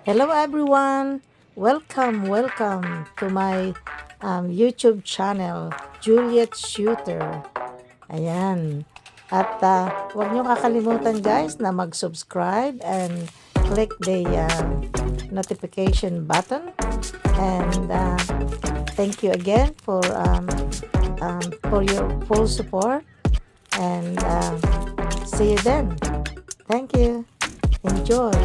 Hello everyone! Welcome to my YouTube channel, Juliet Shooter. Ayan. At huwag nyo kakalimutan guys na mag-subscribe and click the notification button. And thank you again for your full support. And see you then. Thank you. Enjoy.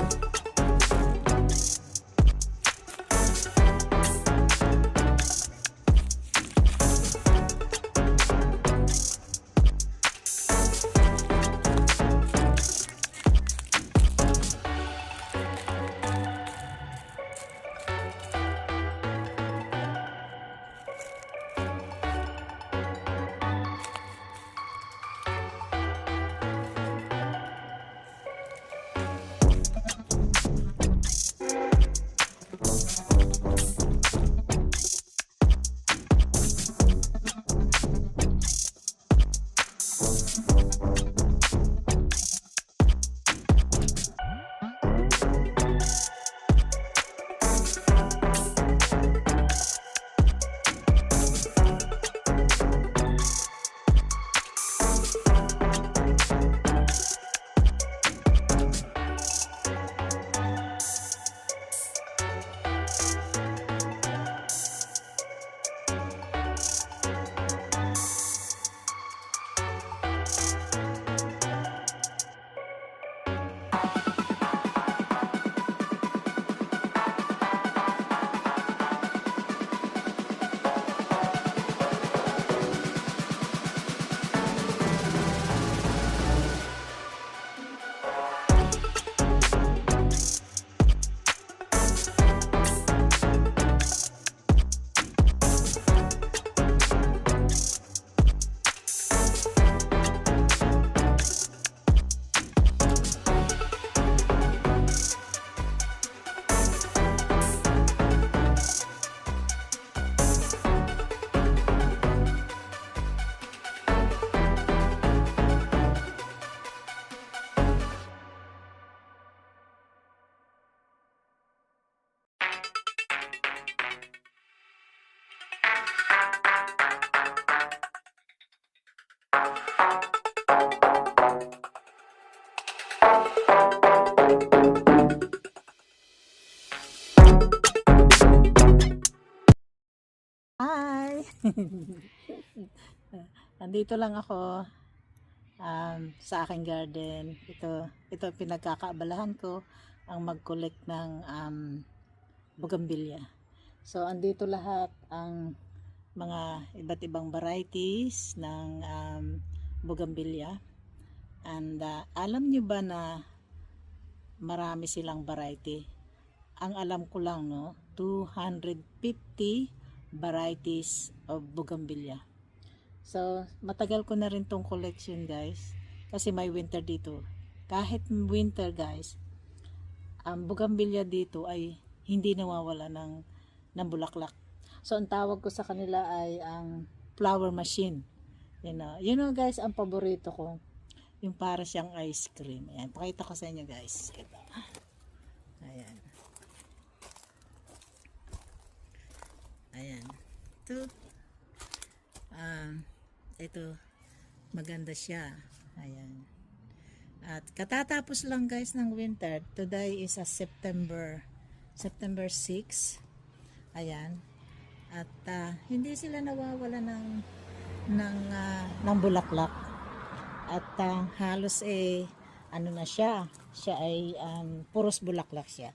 Hi! Nandito lang ako sa aking garden. Ito pinagkakaabalahan ko ang mag-collect ng bougainvillea. So, andito lahat ang mga iba't ibang varieties ng bougainvillea. And alam nyo ba na marami silang variety? Ang alam ko lang, no, 250 varieties of bougainvillea. So, matagal ko na rin tong collection guys. Kasi may winter dito. Kahit winter guys, ang bougainvillea dito ay hindi nawawala ng bulaklak. So, ang tawag ko sa kanila ay ang flower machine. You know guys, ang paborito ko, yung para siyang ice cream. Ayan, pakita ko sa inyo guys. Ito. Ayan. Ayan. Ito maganda siya. Ayan. At katatapos lang guys ng winter. Today is a September 6. Ayan. At hindi sila nawawala ng bulaklak. At halos ano na siya. Siya ay puros bulaklak siya.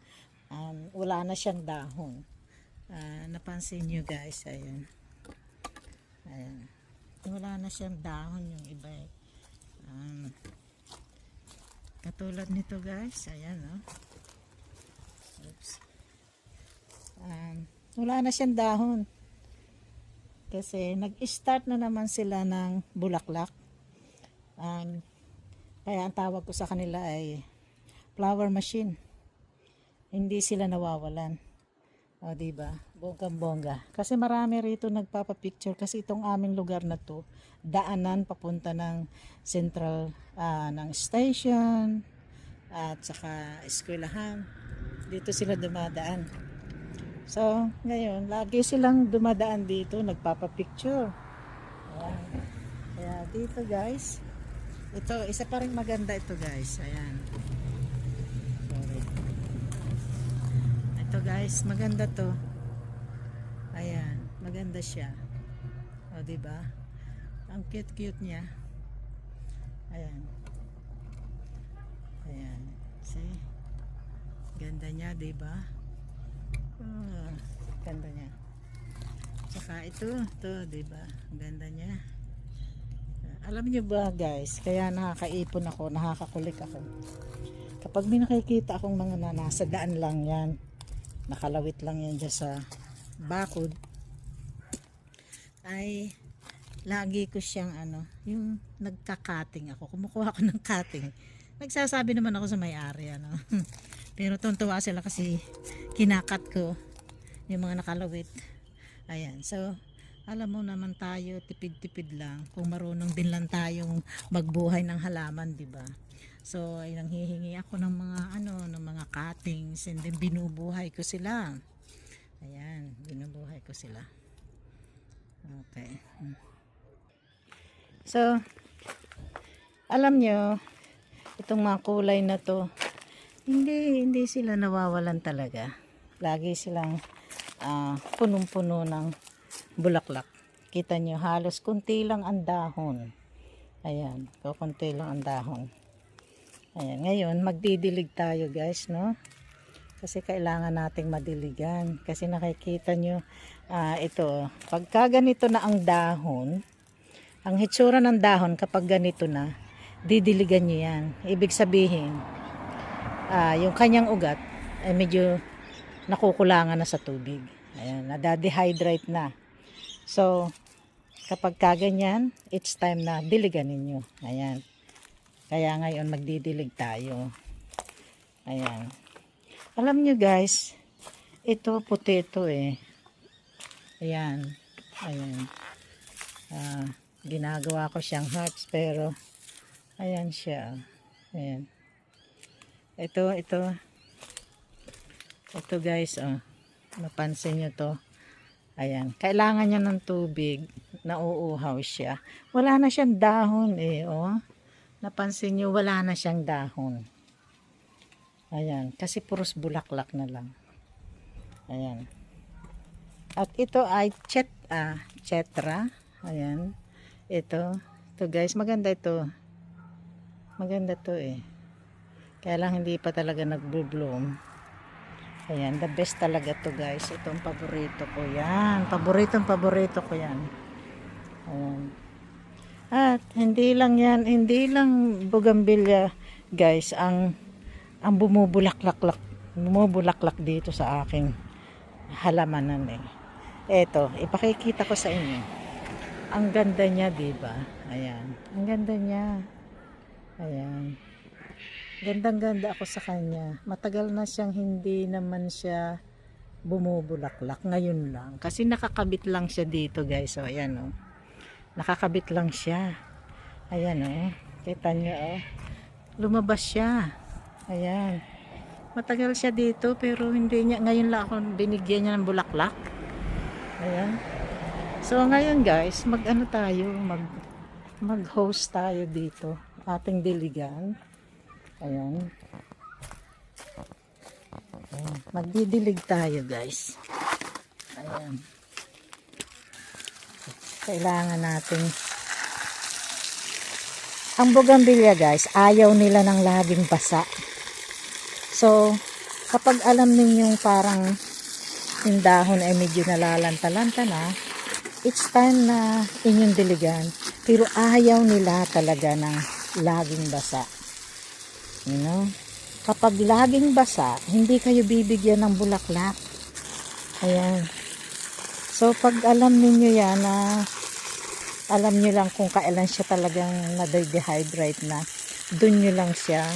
Wala na siyang dahon. Napansin nyo guys, ayan. Wala na siyang dahon yung iba katulad nito guys, ayan oops. Wala na siyang dahon kasi nag-start na naman sila ng bulaklak. Kaya ang tawag ko sa kanila ay flower machine. Hindi sila nawawalan. O, diba? Bonggang-bongga. Kasi marami rito nagpapapicture kasi itong aming lugar na to, daanan papunta ng central ng station at saka eskwelahan. Dito sila dumadaan. So, ngayon, lagi silang dumadaan dito, nagpapapicture. Ayan. Kaya dito guys, ito, isa pa rin maganda ito guys. Ayan. Sorry. Ito guys, maganda to. Ayan, maganda siya. O, diba? Ang cute-cute niya. Ayan. Ayan. See? Ganda niya, diba? Ganda niya. Tsaka ito, diba? Ang ganda niya. Alam niyo ba guys, kaya nakakaipon ako, nakakakulik ako. Kapag may nakikita akong mga nasa daan lang yan, nakalawit lang yan dyan sa bakod, ay lagi ko siyang yung nagka-cutting ako. Kumukuha ako ng cutting. Nagsasabi naman ako sa may-ari Pero tuntua sila kasi kinakat ko yung mga nakalawit. Ayan. So, alam mo naman tayo, tipid-tipid lang. Kung marunong din lang tayong magbuhay ng halaman, di ba? So, ay nanghihingi ako ng mga ng mga cuttings, and then binubuhay ko sila. Ayan, binubuhay ko sila. Okay. So, alam nyo, itong mga kulay na to, hindi sila nawawalan talaga. Lagi silang punong-puno ng bulaklak. Kita nyo, halos kunti lang ang dahon. Ayan, kunti lang ang dahon. Ayan, ngayon magdidilig tayo guys, no? Kasi kailangan nating madiligan. Kasi nakikita nyo, ito, pagka ganito na ang dahon, ang hitsura ng dahon kapag ganito na, didiligan nyo yan. Ibig sabihin, yung kanyang ugat ay medyo nakukulangan na sa tubig. Ayan, nadadehydrate na. So, kapag kaganyan, it's time na diligan ninyo. Ayan. Kaya ngayon magdidilig tayo. Ayan. Alam nyo guys, ito puti ito eh. Ayan. Ayan. Ginagawa ko siyang hearts pero ayan siya. Ayan. Ito guys, napansin nyo to. Ayan, kailangan niya ng tubig, nauuhaw siya. Wala na siyang dahon eh, Napansin nyo, wala na siyang dahon. Ayan, kasi puros bulaklak na lang. Ayan. At ito ay chetra. Ayan. Ito guys, maganda ito. Maganda to eh. Kaya lang hindi pa talaga nagbo-bloom. Ayan, the best talaga to guys. Ito ang paborito ko yan. Paborito ko yan. Ayan. At hindi lang bougainvillea guys ang bumubulaklak dito sa aking halamanan eh. Ito, ipakikita ko sa inyo. Ang ganda niya, diba? Ayan. Ang ganda niya. Ayan. Gandang-ganda ako sa kanya. Matagal na siyang hindi naman siya bumubulaklak. Ngayon lang. Kasi nakakabit lang siya dito guys. O, ayan o. Nakakabit lang siya. Ayan o. Kita nyo o. Lumabas siya. Ayan. Matagal siya dito pero hindi niya. Ngayon lang ako binigyan niya ng bulaklak. Ayan. So ngayon guys, mag-host tayo dito. Ating diligan. Ayan. Ayan. Magdidilig tayo guys. Ayan. Kailangan natin ang bougainvillea guys, ayaw nila ng laging basa. So, kapag alam ninyong parang yung dahon ay medyo nalalanta-lanta na, it's time na inyong diligan. Pero ayaw nila talaga ng laging basa. You know? Kapag laging basa, hindi kayo bibigyan ng bulaklak. Ayan. So, pag alam ninyo yan na alam nyo lang kung kailan siya talagang na-dehydrate na, dun nyo lang siya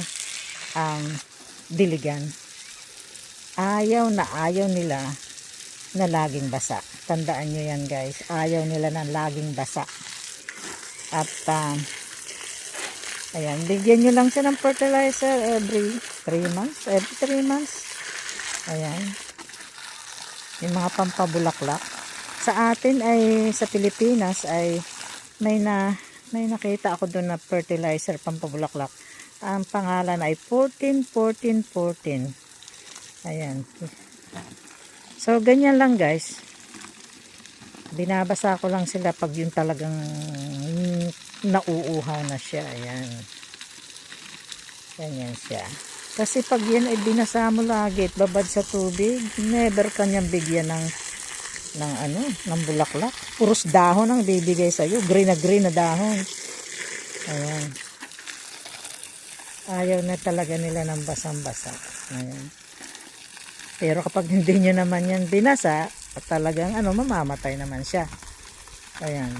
diligan. Ayaw nila na laging basa. Tandaan nyo yan guys. Ayaw nila na laging basa. At ayan, bigyan nyo lang siya ng fertilizer every 3 months. Every 3 months. Ayan. Yung mga pampabulaklak. Sa atin ay, sa Pilipinas ay may nakita ako doon na fertilizer pampabulaklak. Ang pangalan ay 14-14-14. Ayan. So, ganyan lang guys. Binabasa ko lang sila pag yung talagang nauuhaw na siya. Ayan. Ganyan siya. Kasi pag yan ay binasa mo lagi at babad sa tubig, never kanyang bigyan ng bulaklak. Puros dahon ang bibigay sa iyo. Green na dahon. Ayan. Ayaw na talaga nila ng basang-basa. Ayan. Pero kapag hindi nyo naman yan binasa, at talagang mamamatay naman siya. Ayan.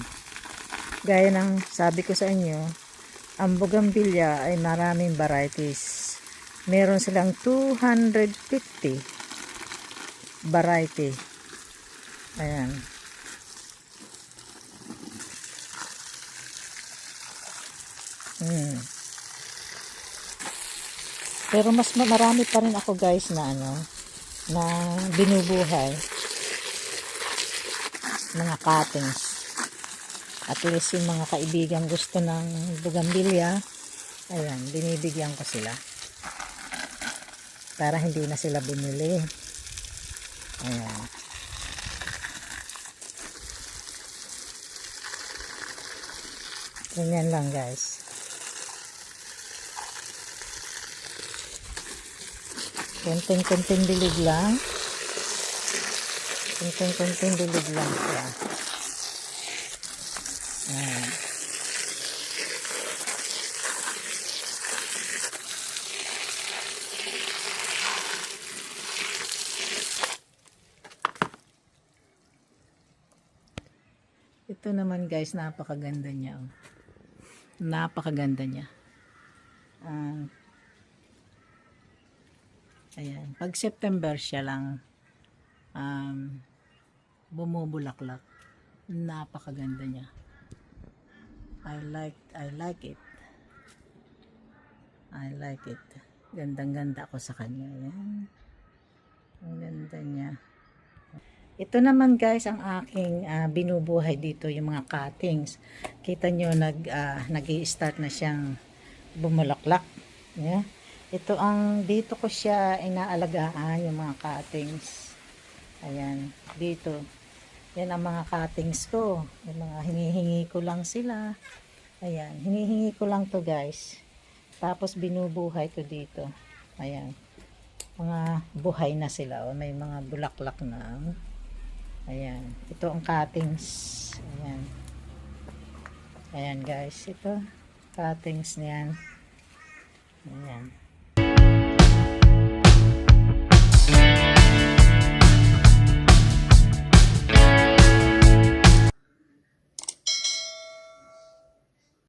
Gaya ng sabi ko sa inyo, ang bougainvillea ay maraming varieties. Meron silang 250 variety. Ayan. Pero mas marami pa rin ako guys na na binubuhay. Mga cuttings. At least yung mga kaibigan gusto ng bougainvillea, ayan, binibigyan ko sila. Para hindi na sila bumili. Ayan. Ganyan lang guys. Kunting-kunting dilig lang. Kunting-kunting dilig lang siya. Ayan. Ito naman guys, napakaganda niya. Napakaganda niya. Ayan. Pag September siya lang bumubulaklak. Napakaganda niya. I like it. I like it. Gandang-ganda ako sa kanya. Ayan. Ang ganda niya. Ito naman guys ang aking binubuhay dito, yung mga cuttings. Kita nyo nag-i-start na siyang bumulaklak. Yeah. Ito dito ko siya inaalagaan, yung mga cuttings. Ayan, dito. Yan ang mga cuttings ko. Yung mga hinihingi ko lang sila. Ayan, hinihingi ko lang to guys. Tapos binubuhay ko dito. Ayan. Mga buhay na sila. O, may mga bulaklak na. Ayan. Ito ang cuttings. Ayan. Ayan guys. Ito. Cuttings niyan.